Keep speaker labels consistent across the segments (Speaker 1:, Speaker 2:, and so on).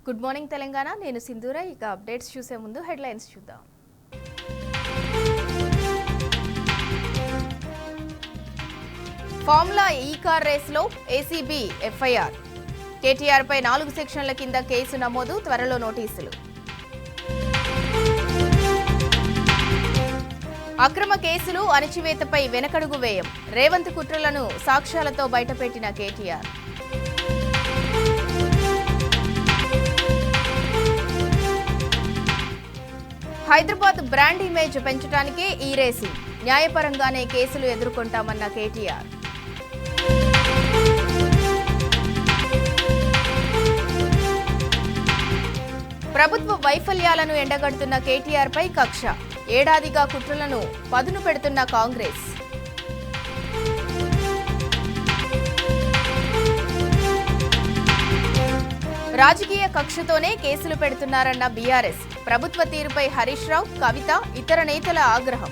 Speaker 1: Good morning Telangana. నేను సింధూర. ఇక అప్డేట్స్ చూసే ముందు హెడ్లైన్స్ చూద్దాం. ఫార్ములా ఈ కార్ రేస్లో ఏసీబీ ఎఫ్ఐఆర్. కేటీఆర్ పై 4 సెక్షన్ల కింద కేసు నమోదు, త్వరలో నోటీసులు. అక్రమ కేసులు, అణచివేతపై వెనకడుగు వేయం. రేవంత్ కుట్రలను సాక్ష్యాలతో బయటపెట్టిన కేటీఆర్. హైదరాబాద్ బ్రాండ్ ఇమేజ్ పెంచడానికే ఈ రేసింగ్. న్యాయపరంగానే కేసులు ఎదుర్కొంటామన్న కేటీఆర్. ప్రభుత్వ వైఫల్యాలను ఎండగడుతున్న కేటీఆర్ పై కక్ష. ఏడాదిగా కుట్రలను పదును పెడుతున్న కాంగ్రెస్. రాజకీయ కక్షతోనే కేసులు పెడుతున్నారన్న బీఆర్ఎస్. ప్రభుత్వ తీరుపై హరీష్ రావు, కవిత, ఇతర నేతల ఆగ్రహం.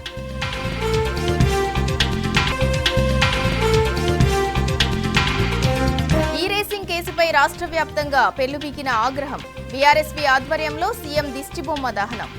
Speaker 1: ఈ రేసింగ్ కేసుపై రాష్ట్ర వ్యాప్తంగా పెల్లుబికిన ఆగ్రహం. బీఆర్ఎస్పీ ఆధ్వర్యంలో సీఎం దిష్టిబొమ్మ దహనం.